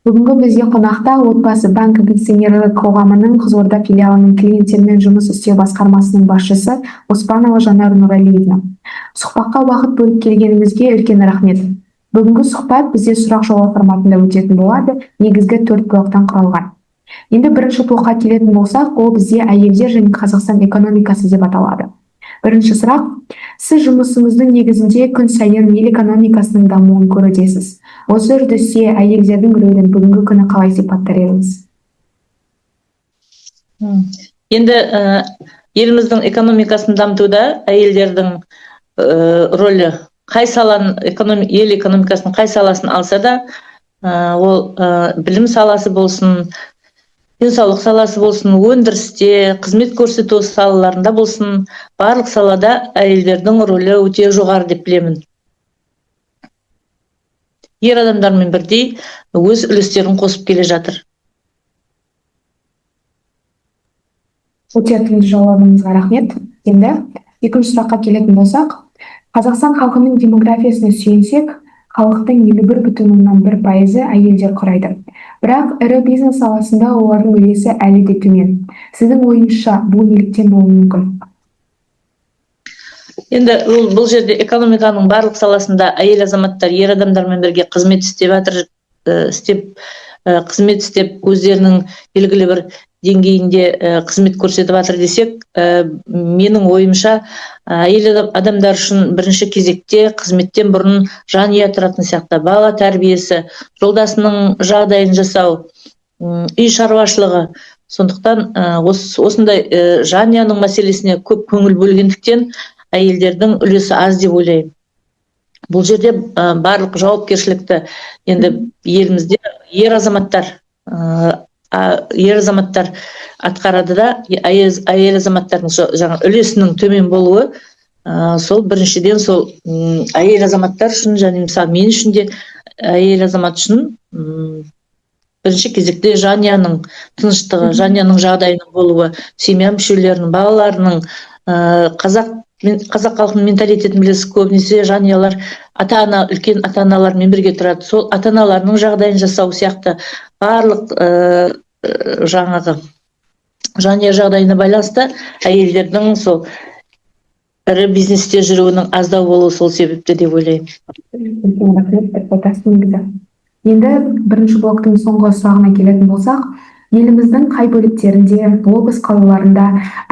Бүгінгі бізде қонақта Отбасы банк акционерлік қоғамының Қызылорда филиалының клиенттермен жұмыс істеу басқармасының басшысы Оспанова Жанар Нұралиевна. Сұхбатқа уақыт бөліп келгеніңізге үлкен рахмет. Бүгінгі сұхбат бізде сұрақ-жауап форматында өтетін болады, негізгі 4 блоктан құралған. Енді бірінші блокқа келетін болсақ, ол бізде әйелдер және Қазақстан экономикасы деп аталады. Бірінші сұрақ: сіз жұмысыңыздың негізінде күн сайын ел экономикасының дамуын көрудесіз. Осы үрдісте әйелдердің рөлін бүгінгі күні қалай сипаттар едіңіз? Енді еліміздің экономикасын дамытуда әйелдердің рөлі қай саланы, ел экономикасының қай саласын алса да, ол білім саласы болсын, денсаулық саласы болсын, өндірісте, қызмет көрсету салаларында болсын, барлық салада әйелдердің рөлі өте жоғары деп білемін. Ер адамдармен бірдей өз үлестерін қосып келе жатыр. Өте тиімді жауабыңызға рахмет. Енді екінші сұраққа келетін болсақ, Қазақстан халқының демографиясына сүйенсек, халықтың 51,1% әйелдер құрайды. Бірақ ірі бизнес саласында олардың үлесі әлі де төмен. Сіздің ойыңызша бұл неліктен болуы мүмкін? Енді бұл жерде экономиканың барлық саласында әйел азаматтар ер адамдармен бірге қызмет істеп өздерінің белгілі бір деңгейінде қызмет көрсетіп жатыр десек, менің ойымша әйел адамдар үшін бірінші кезекте қызметтен бұрын жанұя тұратын сияқты, бала тәрбиесі, жолдасының жағдайын жасау, үй шаруашылығы. Сондықтан осындай жанұяның мәселесіне көп көңіл бөлгендіктен әйелдердің үлесі аз деп ойлаймын. Бұл жерде барлық жауапкершілікті енді елімізде ер азаматтар атқарады да, әйел азаматтардың үлесінің төмен болуы, сол біріншіден сол әйел азаматтар үшін, және мысалы мен үшін де әйел азамат үшін бірінші кезекте жанұяның тыныштығы, жанұяның жағдайының болуы, семья мүшелерінің, балаларының, қазақ халқының менталитетін білесіз, көбінесе жанұялар үлкен ата-аналармен бірге тұрады. Сол ата-аналарының жағдайын жасау сияқты барлық жанұя жағдайына байланысты әйелдердің сол ірі бизнесте жүруінің аздау болуы сол себепті деп ойлаймын. Енді бірінші блоктың соңғы сұрағына келетін болсақ, еліміздің қай бөліктерінде, облыс қалаларында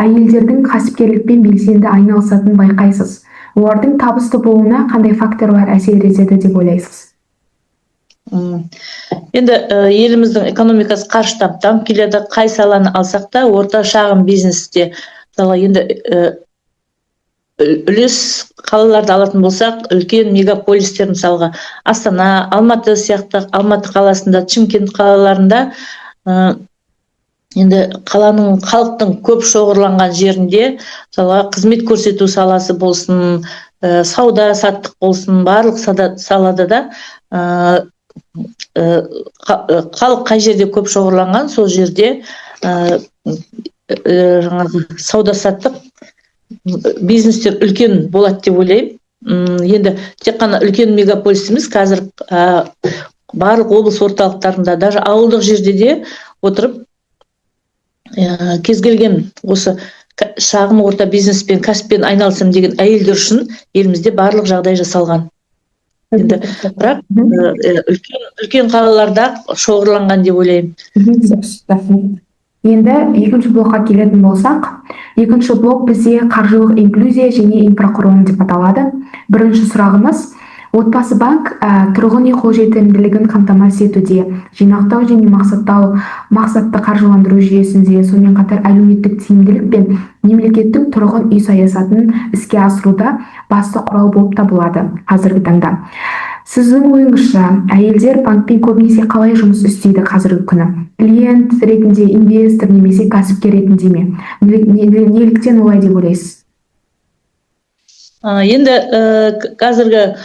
әйелдердің кәсіпкерлікпен белсенді айналысатынын байқайсыз? Олардың табысты болуына қандай факторлар әсер етеді деп ойлайсыз? Енді еліміздің экономикасы қарыштап дамып келеді. Қай саланы алсақ та, орта шағын бизнесте, енді үлес қалаларды алатын болсақ, үлкен мегаполистер, мысалға Астана, Алматы сияқты, Алматы қаласында, Шымкент қалаларында, енді халықтың көп шоғырланған жерінде, мысалға қызмет көрсету саласы болсын, сауда саттық болсын, барлық салада да халық қай жерде көп шоғырланған, сол жерде сауда саттық бизнестер үлкен болады деп ойлаймын. Енді тек қана үлкен мегаполис емес, қазір барлық облыс орталықтарында, даже ауылдық жерде де отырып, кез келген осы шағын орта бизнеспен, кәсіппен айналысам деген әйелдер үшін елімізде барлық жағдай жасалған. Енді бірақ үлкен қалаларда шоғырланған деп ойлаймын. Енді екінші блокқа келетін болсақ, екінші блок бізде қаржылық инклюзия және инфрақұрылым деп аталады. Бірінші сұрағымыз: Отбасы банк тұрғын үй қолжетімділігін қамтамасыз етуде, жинақтау және мақсатты қаржыландыру жүйесінде, сонымен қатар әлеуметтік тиімділік пен мемлекеттік тұрғын үй саясатын іске асыруда басты құрал болып табылады қазіргі таңда. Сіздің ойыңызша, әйелдер банкпен көбінесе қалай жұмыс істейді қазіргі күні? Клиент ретінде, инвестор немесе кәсіпкер ретінде ме? Неліктен олай деп ойлайсыз? Енді қазіргі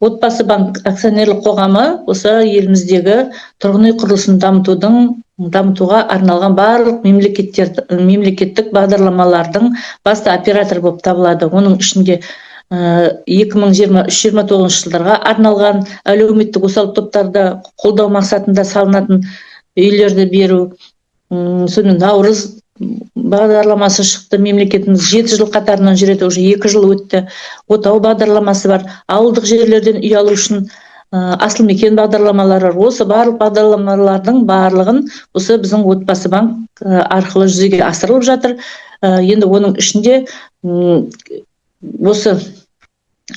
Отбасы банк акционерлік қоғамы осы еліміздегі тұрғын үй құрылысын дамытуға арналған барлық мемлекеттік бағдарламалардың басты оператор болып табылады. Оның ішінде 2023-29 жылдарға арналған әлеуметтік осал топтарды қолдау мақсатында салынатын үйлерді беру. Сонымен наурыз бағдарламасы шықты, мемлекетіміз 7 жыл қатарынан жүреді, уже 2 жыл өтті. Отау бағдарламасы бар, ауылдық жерлерден үй алу үшін асыл мекен бағдарламалары. Осы барлық бағдарламалардың барлығын осы біздің отбасы банк арқылы жүзеге асырылып жатыр. Енді оның ішінде осы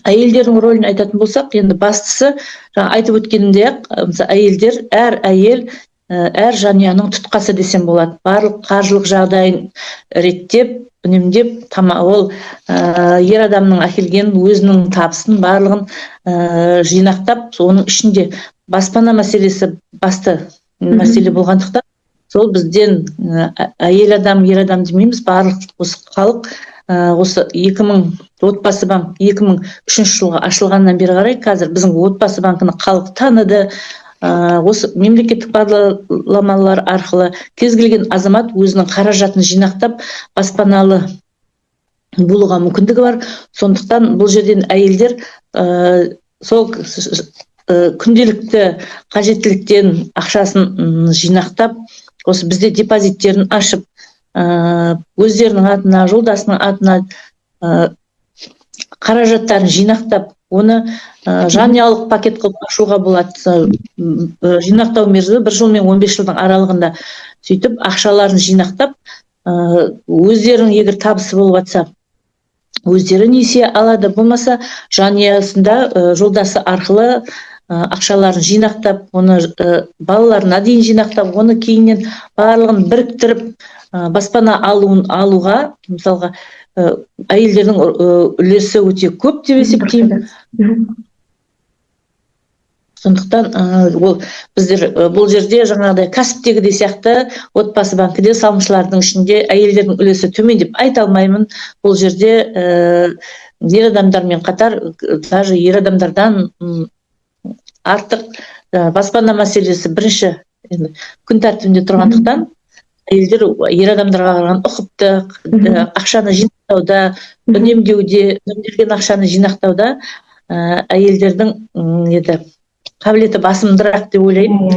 әйелдердің рөлін айтатын болсақ, енді бастысы айтып өткенімде, әйелдер, әр әйел әр жанұяның тұтқасы десем болады. Барлық қаржылық жағдайын реттеп, үнемдеп, ол ер адамның әкелген өзінің табысын барлығын жинақтап, оның ішінде баспана мәселесі басты мәселе болғандықтан, сол бізден әйел адам, ер адам демейміз, барлық осы халық осы 2000 отбасы банк 2003 жылға ашылғаннан бері қарай қазір біздің отбасы банкіні халық таныды. Осы мемлекеттік бағдарламалар арқылы кез келген азамат өзінің қаражатын жинақтап баспаналы болуға мүмкіндігі бар. Сондықтан бұл жерден әйелдер сол күнделікті қажеттіліктен ақшасын жинақтап, осы бізде депозиттерін ашып, өздерінің атына, жолдасының атына қаражаттарын жинақтап, оны жанұялық пакет қылып ашуға болады. Жинақтау мерзімі 1 жыл мен 15 жылдың аралығында. Сөйтіп ақшаларын жинақтап, өздерінің егер табысы болып жатса, өздері несие алады, болмаса жанұясында жолдасы арқылы ақшаларын жинақтап, оны балаларына дейін жинақтап, оны кейіннен барлығын біріктіріп баспана алуға, мысалға, әйелдердің үлесі өте көп деп есептеймін. Сондықтан ол біздер бұл жерде жаңағыдай кәсіптегідей сияқты отбасы банкіде салымшылардың ішінде әйелдердің үлесі төмен деп айта алмаймын. Бұл жерде ер адамдармен қатар, даже ер адамдардан артық баспана мәселесі бірінші күн тәртібінде тұрғандықтан, әйелдер ер адамдарға қараған ұқыпты, ақшаны жинақтауда, үнемдеуде, үнемделген ақшаны жинақтауда әйелдердің қабілеті басымдырақ деп ойлаймын.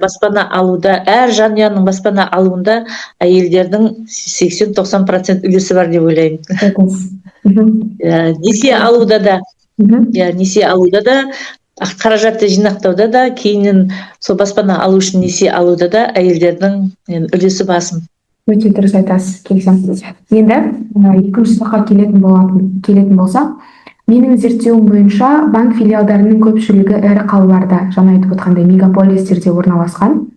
Баспана алуда, әр жанұяның баспана алуында әйелдердің 80-90% үлесі бар деп ойлаймын. Несие алуда да, қаражатты жинақтауда да, кейіннен сол баспана алу үшін несие алуда да әйелдердің үлесі басым. Өте дұрыс айтасыз, келісем. Енді екінші сұраққа келетін болсақ, менің зерттеуім бойынша банк филиалдарының көпшілігі ірі қалаларда, жаңа айтып отқандай мегаполистерде орналасқан.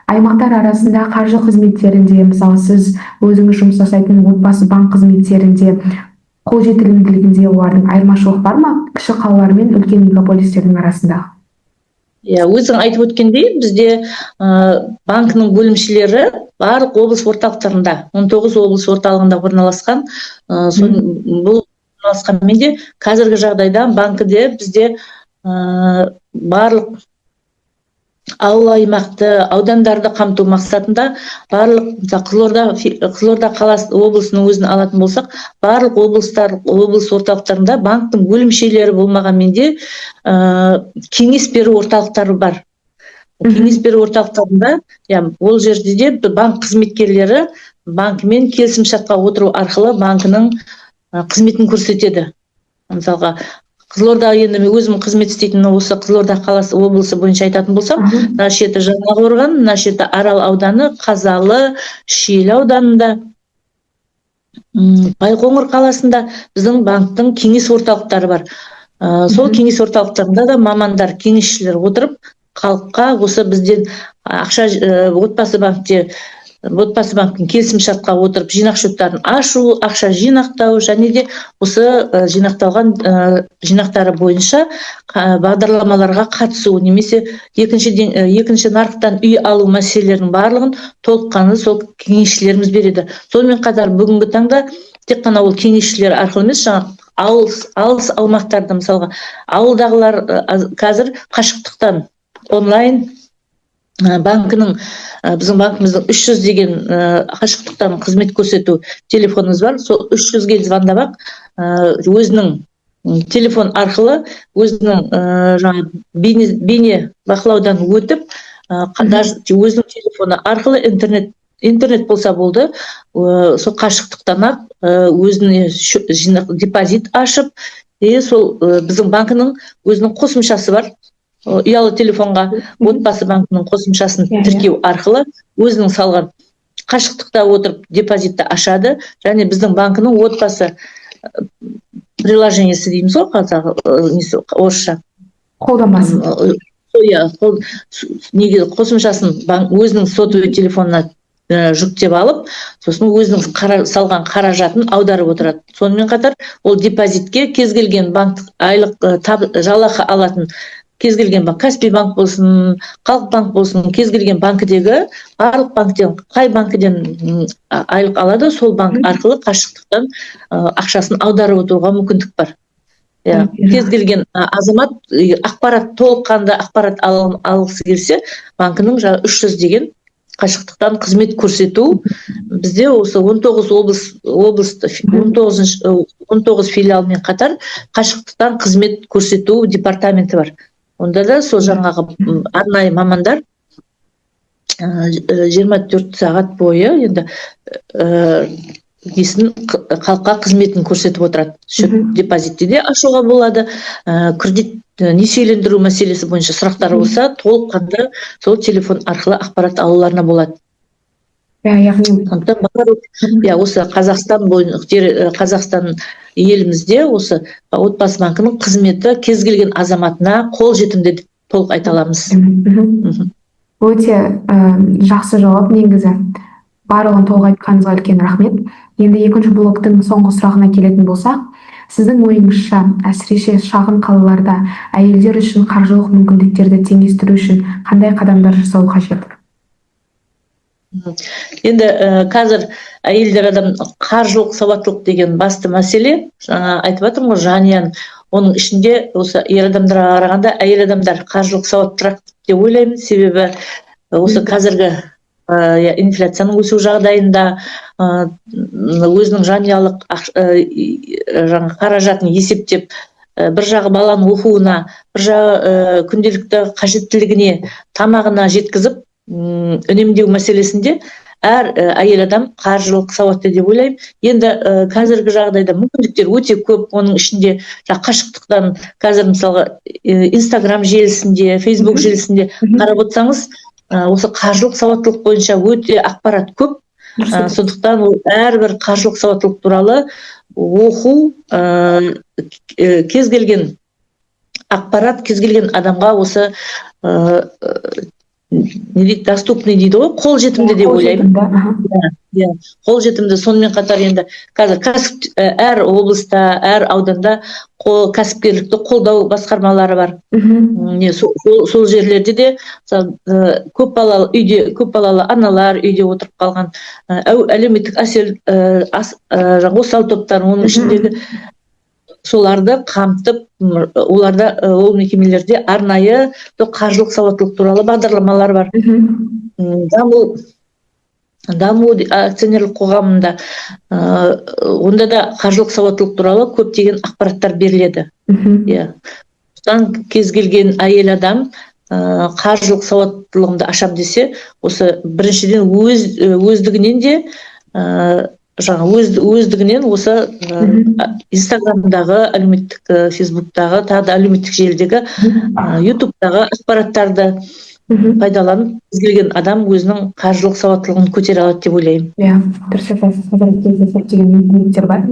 Аймақтар арасында қаржы қызметтерінде, мысалы сіз өзіңіз жұмыс жасайтын отбасы банк қызметтерінде қолжетімділігінде олардың айырмашылық бар ма? Кіші қалалар мен үлкен мегаполистердің арасында? Өзің айтып өткендей, бізде банкінің бөлімшелері барлық облыс орталықтарында, 19 облыс орталығында орналасқан. Бұл орналасқанмен де қазіргі жағдайда банкіде бізде барлық ауыл аймақты, аудандарды қамту мақсатында барлық, Қызылорда қаласы облысының өзін алатын болсақ, барлық облыс орталықтарында банктың бөлімшелері болмағанмен де кеңес беру орталықтары бар. Кеңес беру орталықтарында, ол жерде де банк қызметкерлері банкімен келісімшартқа отыру арқылы банкінің қызметін көрсетеді. Мысалға, Қызылорда, енді мен өзім қызмет істейтін осы Қызылорда қаласы облысы бойынша айтатын болсам, мына шеті Жаңақорған, мына шеті Арал ауданы, Қазалы, Шиелі ауданында, Байқоңыр қаласында біздің банктың кеңес орталықтары бар. Сол кеңес орталықтарында да мамандар, кеңесшілер отырып, халыққа осы бізден ақша отбасы банктің келісімшартқа отырып жинақ шоттарын ашу, ақша жинақтау, және де осы жинақталған жинақтары бойынша бағдарламаларға қатысу, немесе екінші нарықтан үй алу мәселелерінің барлығын толыққанды сол кеңесшілеріміз береді. Сонымен қатар бүгінгі таңда тек қана ол кеңесшілер арқылы емес, алыс аумақтарда, мысалға, ауылдағылар қазір қашықтықтан онлайн банкінің біздің банкіміздің 300 деген қашықтықтан қызмет көрсету телефонымыз бар. Сол 300-ге звондап өзінің телефон арқылы өзінің жаңа бейне бақылаудан өтіп, даже өзінің телефоны арқылы интернет болса болды, сол қашықтықтан өзіне депозит ашып, сол біздің банкінің өзінің қосымшасы бар. Ұялы телефонға отбасы банкінің қосымшасын тіркеу арқылы өзінің салған қашықтықта отырып депозитті ашады, және біздің банкінің отбасы приложениесі дейміз ғой, қазақ орысша. Қолданбасы. Неге қосымшасын өзінің сотовый телефонына жүктеп алып, сосын өзінің салған қаражатын аударып отырады. Сонымен қатар ол депозитке кез келген банк айлық жалақы алатын кез келген банк, Каспий банк болсын, Халық банк болсын, кез келген банкідегі барлық банктен, қай банкіден айлық алады, сол банк арқылы қашықтықтан ақшасын аударып отыруға мүмкіндік бар. Кез келген азамат толыққанды ақпарат алғысы келсе, банкінің 300 деген қашықтықтан қызмет көрсету бізде осы 19 филиалмен қатар қашықтықтан қызмет көрсету департаменті бар. Онда да сол жаңағы арнайы мамандар 24 сағат бойы енді халыққа қызметін көрсетіп отырады. Счет депозитті де ашуға болады, кредит несиелендіру мәселесі бойынша сұрақтары болса, толыққанды сол телефон арқылы ақпарат алуларына болады. Осы Қазақстан елімізде осы отбасы банкінің қызметі кез келген азаматына қол жетімді деп толық айта аламыз. Өте жақсы жауап негізі. Барлығын толық айтқаныңызға үлкен рахмет. Енді екінші блоктың соңғы сұрағына келетін болсақ, сіздің ойыңызша, әсіресе шағын қалаларда әйелдер үшін қаржылық мүмкіндіктерді теңестіру үшін қандай қадамдар жасау қажет? Енді қазір әйелдер адам қаржылық сауаттылық деген басты мәселе. Жаңа айтып жатырмын ғой, жанұяның, оның ішінде осы ер адамдарға қарағанда әйел адамдар қаржылық сауаттырақ деп ойлаймын. Себебі осы қазіргі инфляцияның өсу жағдайында өзінің жанұялық қаражатын есептеп, бір жағы баланың оқуына, бір жағы күнделікті қажеттілігіне, тамағына жеткізіп үнемдеу мәселесінде әр әйел адам қаржылық сауатты деп ойлаймын. Енді қазіргі жағдайда мүмкіндіктер өте көп, оның ішінде қашықтықтан қазір мысалға Инстаграм желісінде, Фейсбук желісінде қарап отырсаңыз, осы қаржылық сауаттылық бойынша өте ақпарат көп. Сондықтан ол әрбір қаржылық сауаттылық туралы оқу, кез келген ақпарат, кез келген адамға осы доступный дейді ғой, қол жетімді деп ойлаймын. Қол жетімді. Сонымен қатар енді қазір әр облыста, әр ауданда кәсіпкерлікті қолдау басқармалары бар. Сол жерлерде де көпбалалы үйде, көпбалалы аналар үйде отырып қалған әлеуметтік осал топтар, оның ішіндегі соларды қамтып, оларда ол мекемелерде арнайы қаржылық сауаттылық туралы бағдарламалар бар. Даму акционерлік қоғамында онда да қаржылық сауаттылық туралы көптеген ақпараттар беріледі. Кез келген әйел адам қаржылық сауаттылығымды ашам десе, осы біріншіден өздігінен де өздігінен осы Инстаграмдағы, әлеуметтік Фейсбуктағы, тағы да әлеуметтік желідегі, Ютубтағы ақпараттарды пайдаланып, кез келген адам өзінің қаржылық сауаттылығын көтере алады деп ойлаймын. Дұрыс айтасыз, қазіргі кезде көптеген мүмкіндіктер бар.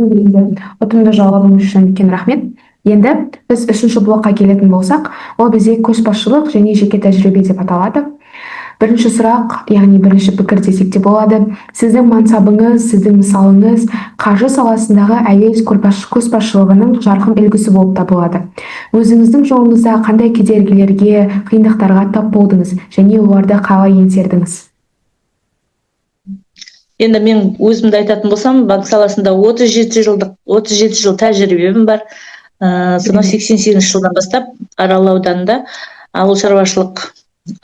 Ұтымды жауабыңыз үшін үлкен рахмет. Енді біз үшінші блокқа келетін болсақ, ол бізде көшбасшылық және жеке тәжірибе деп аталады. Бірінші сұрақ, яғни бірінші пікір десек те болады. Сіздің мансабыңыз, сіздің мысалыңыз қаржы саласындағы әйел көшбасшылығының жарқын үлгісі болып табылады. Өзіңіздің жолыңызда қандай кедергілерге, қиындықтарға тап болдыңыз және оларды қалай еңсердіңіз? Енді мен өзімді айтатын болсам, банк саласында 37 жыл тәжірибем бар. Сонау 88 жылдан бастап Арал ауданында ауыл шаруашылық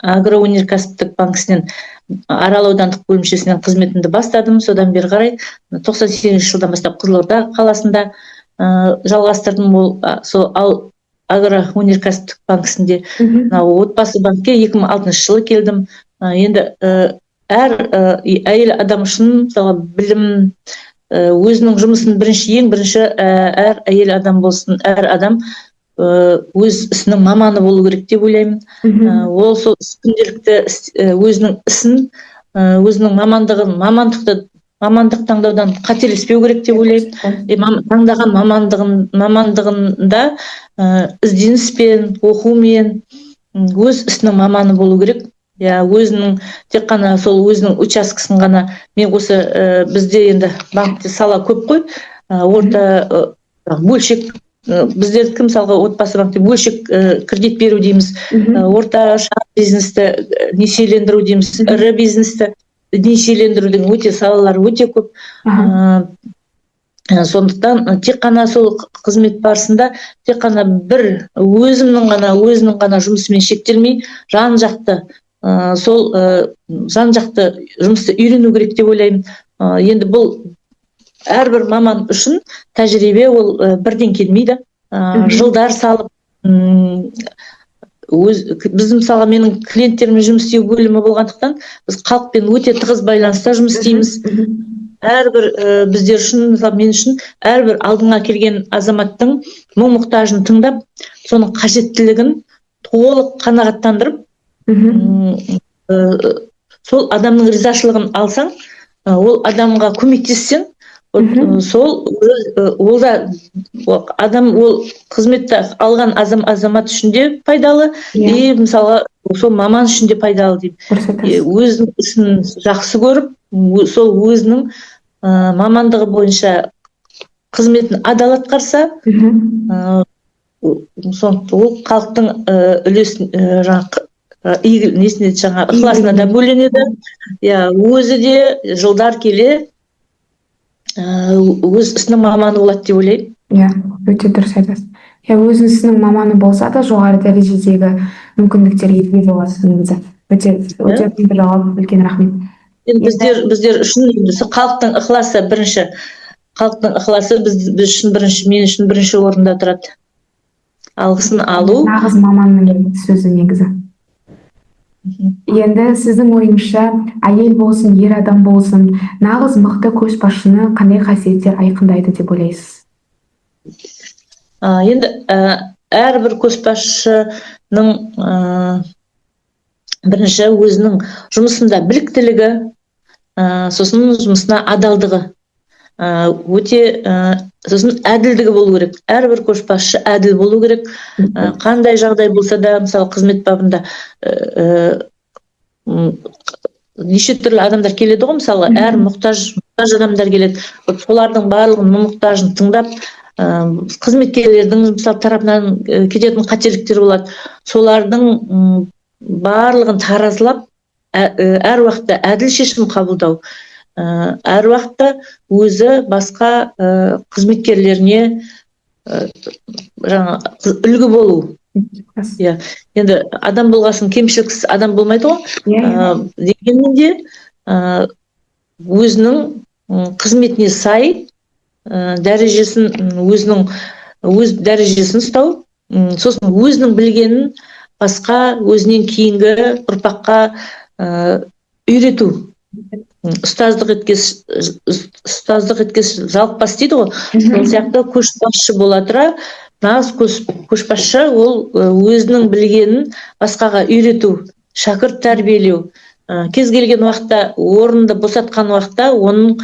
агроөнеркәсіптік банкісінен Арал аудандық бөлімшесінен қызметімді бастадым. Содан бері қарай 98 жылдан бастап Қызылорда қаласында жалғастырдым. Сол агроөнеркәсіптік банкісінде отбасы банкке 2006 жылы келдім. Енді әр әйел адам үшін мысалы білім, өзінің жұмысын ең бірінші әр әйел адам болсын, әр адам өз ісінің маманы болу керек деп ойлаймын. Ол сол күнделікті өзінің ісін, өзінің мамандық таңдаудан қателеспеу керек деп ойлаймын. Таңдаған мамандығында ізденіспен, оқумен өз ісінің маманы болу керек. Өзінің тек қана сол өзінің учаскесін ғана, мен осы бізде енді банкте сала көп қой, орта бөлшек, біздердікі мысалға отбасы банкте бөлшек кредит беру дейміз, орта бизнесті несиелендіру дейміз, ірі бизнесті несиелендірудің өте салалары өте көп. Сондықтан тек қана сол қызмет барысында тек қана бір өзінің ғана жұмысымен шектелмей, жан-жақты жұмысты үйрену керек деп ойлаймын. Енді бұл әрбір маман үшін тәжірибе ол бірден келмейді. Жылдар салып, біз мысалға менің клиенттермен жұмыс істеу бөлімі болғандықтан біз халықпен өте тығыз байланыста жұмыс істейміз. Әрбір біздер үшін, мысалы мен үшін әрбір алдыңа келген азаматтың мұң-мұқтажын тыңдап, соның қажеттілігін толық қанағаттандырып, сол адамның ризашылығын алсаң, ол адамға көмектессең, ол қызметті алған азамат үшін де пайдалы, мысалы сол маман үшін де пайдалы деймін. Өзінің ісін жақсы көріп, сол өзінің мамандығы бойынша қызметін адал атқарса, ол халықтың үлесін ықыласына да бөленеді. Өзі де жылдар келе өз ісінің маманы болады деп ойлаймын. Өте дұрыс айтасыз. Өз ісінің маманы болса да жоғары дәрежедегі мүмкіндіктерге ие болады негізі. Өте жауап, үлкен рахмет. Біздер үшін халықтың ықыласы бірінші. Халықтың ықыласы мен үшін бірінші орында тұрады. Алғысын алу. Нағыз маманның сөзі негізі. Енді сіздің ойыңызша, әйел болсын, ер адам болсын, нағыз мықты көшбасшыны қандай қасиеттер айқындайды деп ойлайсыз? Енді әрбір көшбасшының бірінші өзінің жұмысында біліктілігі, сосын жұмысына адалдығы, сосын әділдігі болу керек. Әрбір көшбасшы әділ болу керек. Қандай жағдай болса да, мысалы қызмет бабында неше түрлі адамдар келеді ғой, мысалы әр мұқтаж адамдар келеді. Солардың барлығын мұқтажын тыңдап, қызметкерлердің мысалы тарапынан кететін қателіктер болады. Солардың барлығын таразылап, әр уақытта әділ шешім қабылдау. Әр уақытта өзі басқа қызметкерлеріне үлгі болу. Енді адам болғасын кемшіліксіз адам болмайды ғой. Дегенмен де өзінің қызметіне сай өз дәрежесін ұстау, сосын өзінің білгенін басқа өзінен кейінгі ұрпаққа үйрету. Ұстаздық еткес жалықпас дейді ғой. Сол сияқты көшбасшы бола тұра, нағыз көшбасшы ол өзінің білгенін басқаға үйрету, шәкірт тәрбиелеу. Кез келген уақытта, орынды босатқан уақытта оның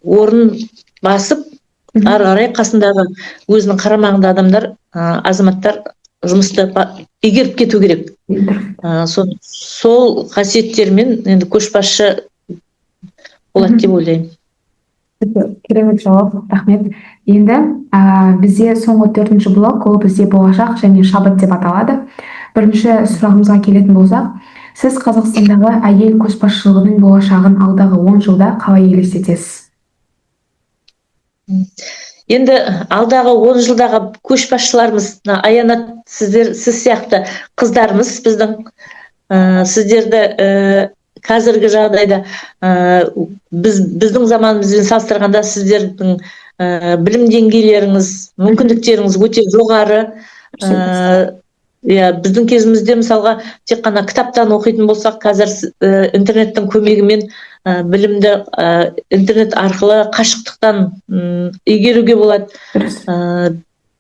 орнын басып, ары қарай қасындағы өзінің қарамағында азаматтар жұмысты игеріп кету керек. Сол қасиеттермен енді көшбасшы болады деп ойлаймын. Керемет жауап, рахмет. Енді бізде соңғы 4-ші блок, ол бізде болашақ және шабыт деп аталады. Бірінші сұрағымызға келетін болсақ, сіз Қазақстандағы әйел көшбасшылығының болашағын алдағы 10 жылда қалай елестетесіз? Енді алдағы 10 жылдағы көшбасшыларымыз, Аянат, сіз сияқты қыздарымыз, біздің сіздерді қазіргі жағдайда біздің заманымызбен салыстырғанда сіздердің білім деңгейлеріңіз, мүмкіндіктеріңіз өте жоғары. Біздің кезімізде мысалға тек қана кітаптан оқитын болсақ, қазір интернеттің көмегімен білімді интернет арқылы қашықтықтан игеруге болады.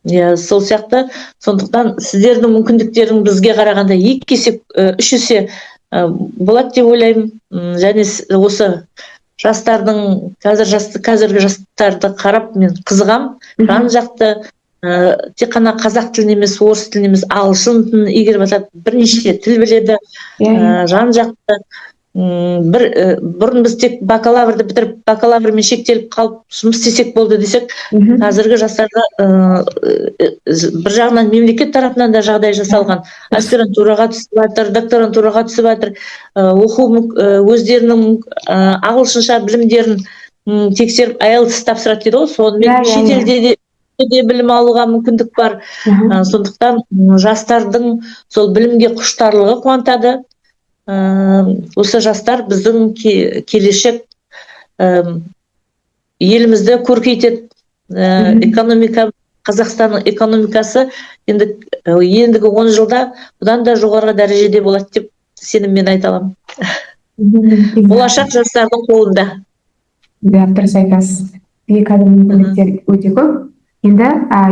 Сол сияқты, сондықтан сіздердің мүмкіндіктерің бізге қарағанда 2 есе, 3 есе болады деп ойлаймын. Және осы жастардың, қазіргі жастарды қарап мен қызығам, жан жақты, тек қана қазақ тілін емес, орыс тілін емес, ағылшын тілін игеріп жатады, бірнеше тіл біледі, жан жақты. Бұрын біз тек бакалаврды бітіріп, бакалаврмен шектеліп қалып жұмыс істесек болды десек, қазіргі жастарға бір жағынан мемлекет тарапынан да жағдай жасалған. Аспирантураға түсіп жатыр, докторантураға түсіп жатыр, оқу өздерінің ағылшынша білімдерін тексеріп IELTS тапсырады дейді ғой, сонымен шетелде де білім алуға мүмкіндік бар. Сондықтан жастардың сол білімге құштарлығы қуантады. Осы жастар біздің келешек елімізді көркейтеді. Қазақстанның экономикасы ендігі 10 жылда бұдан да жоғары дәрежеде болады деп сеніммен айта аламын. Болашақ жастардың қолында. Дұрыс айтасыз. Қазір мүмкіндіктер өте көп. Енді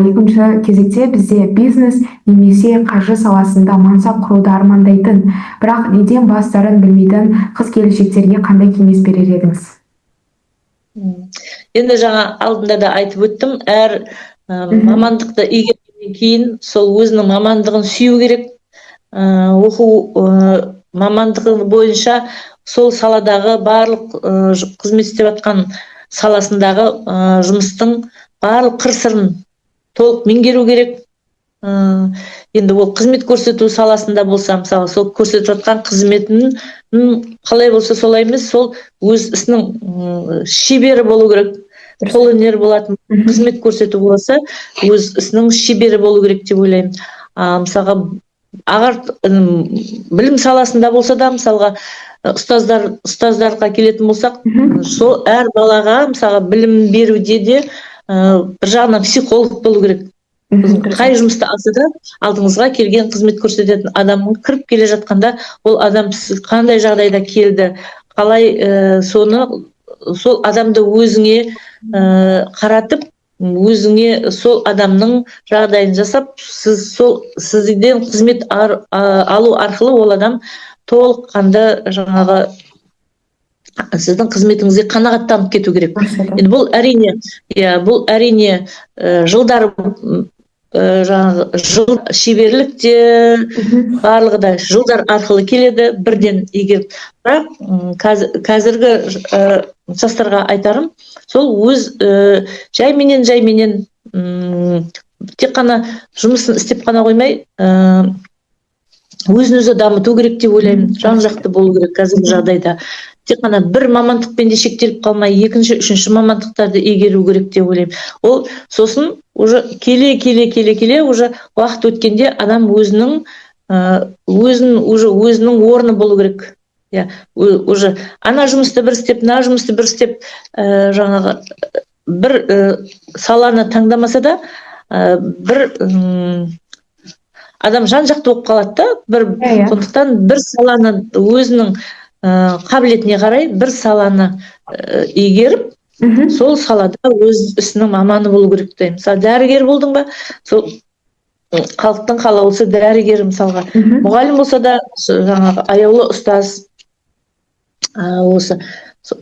екінші кезекте бізде бизнес немесе қаржы саласында мансап құруды армандайтын, бірақ неден бастарын білмейтін қыз-келіншектерге қандай кеңес берер едіңіз? Енді жаңа алдында да айтып өттім, әр мамандықты игергеннен кейін сол өзінің мамандығын сүю керек. Оқу мамандығы бойынша сол саладағы барлық қызмет істеп жатқан саласындағы жұмыстың барлық қыр-сырын толық меңгеру керек. Енді ол қызмет көрсету саласында болса, мысалы, сол көрсетіп жатқан қызметін қалай болса солай емес, сол өз ісінің шебері болу керек. Қолөнер болатын қызмет көрсету болса, өз ісінің шебері болу керек деп ойлаймын. Мысалға, білім саласында болса да, мысалға, ұстаздарға келетін болсақ, сол әр балаға, мысалға, білім беруде де бір жағынан психолог болу керек. Қай жұмысты алса да, алдыңызға келген қызмет көрсететін адамның кіріп келе жатқанда, ол адам қандай жағдайда келді, қалай сол адамды өзіңе қаратып, өзіңе сол адамның жағдайын жасап, сізден қызмет алу арқылы ол адам толыққанды жаңағы сіздің қызметіңізге қанағаттанып кету керек. Енді бұл әрине жылдар шеберлік те барлығы да жылдар арқылы келеді, бірден егер. Бірақ қазіргі жастарға айтарым, сол өз жайменен тек қана жұмысын істеп қана қоймай, өзін-өзі дамыту керек деп ойлаймын. Жан жақты болу керек қазіргі жағдайда. Тек қана бір мамандықпен де шектеліп қалмай, екінші, үшінші мамандықтарды игеру керек деп ойлаймын. Ол сосын уже келе, уже уақыт өткенде адам өзінің орны болу керек. Уже ана жұмысты бір істеп, мына жұмысты бір істеп, жаңағы бір саланы таңдамаса да, бір адам жан жақты болып қалады да, сондықтан бір саланы өзінің қабілетіне қарай бір саланы игеріп, сол салада өз ісінің маманы болу керек деймін. Мысалы, дәрігер болдың ба, сол халықтың қалаулысы дәрігер, мысалға. Мұғалім болса да, жаңағы аяулы ұстаз, осы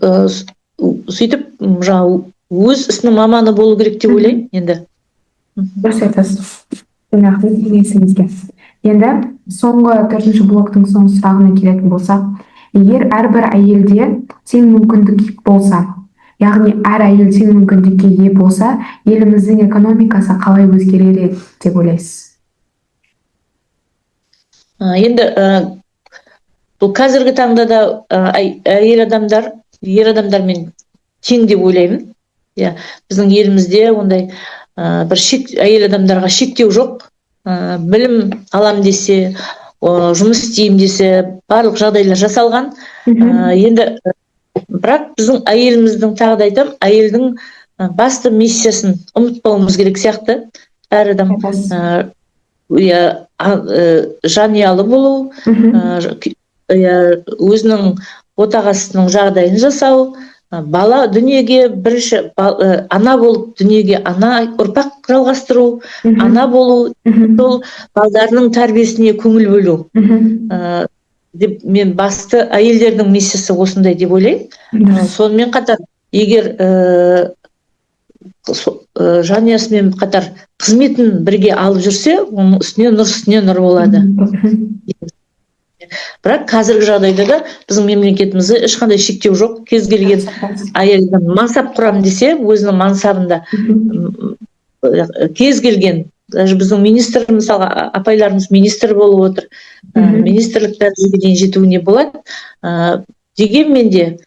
сөйтіп өз ісінің маманы болу керек деп ойлаймын енді. Дұрыс айтасыз. Рахмет кеңесіңізге. Енді соңғы 4-ші блоктың соңғы сұрағына келетін болсақ, егер әрбір әйелде тең мүмкіндік болса, яғни әр әйел тең мүмкіндікке ие болса, еліміздің экономикасы қалай өзгерер деп ойлайсыз? Енді бұл қазіргі таңда да ер адамдармен тең деп ойлаймын. Біздің елімізде ондай бір әйел адамдарға шектеу жоқ. Білім алам десе, жұмыс істеймін десе, барлық жағдайлар жасалған. Енді бірақ біздің әйеліміздің, тағы да айтамын, әйелдің басты миссиясын ұмытпауымыз керек сияқты. Әр адам жанұялы болу, өзінің отағасының жағдайын жасау, бала дүниеге бірінші ана болып дүниеге ұрпақ жалғастыру, ана болу, сол балдарының тәрбиесіне көңіл бөлу. Деп мен басты әйелдердің миссиясы осындай деп ойлаймын. Сонымен қатар, егер жанұясымен қатар қызметін бірге алып жүрсе, оның үстіне нұр болады. Бірақ қазіргі жағдайда да біздің мемлекетімізде ешқандай шектеу жоқ. Кез келген әйелдің мансап құрам десе, өзінің мансабында кез келген, даже біздің министр, мысалға апайларымыз министр болып отыр, министрлік дәрежеге дейін жетуіне болады. Дегенмен де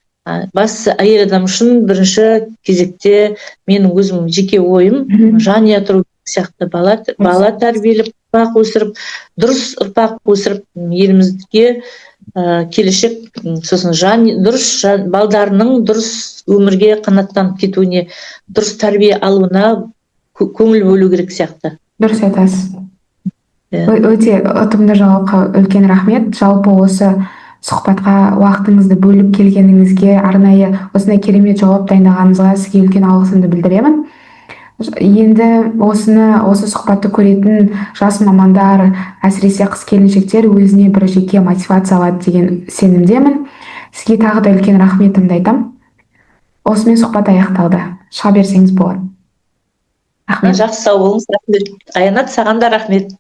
басты әйел адам үшін бірінші кезекте менің өзім жеке ойым, жанұя тұру сияқты, бала тәрбиелеп, ұрпақ өсіріп, дұрыс ұрпақ өсіріп, елімізге келешек, сосын дұрыс балдарының дұрыс өмірге қанаттанып кетуіне, дұрыс тәрбие алуына көңіл бөлу керек сияқты. Дұрыс айтасыз. Өте ұтымды жауапқа үлкен рахмет. Жалпы осы сұхбатқа уақытыңызды бөліп келгеніңізге, арнайы осындай керемет жауап дайындағаныңызға сізге үлкен алғысымды білдіремін. Енді осы сұхбатты көретін жас мамандар, әсіресе қыз-келіншектер өзіне бір жеке мотивация алады деген сенімдемін. Сізге тағы да үлкен рахметімді айтамын. Осымен сұхбат аяқталды. Шыға берсеңіз болады. Жақсы, сау болыңыз. Рахмет. Аянат, саған да рахмет.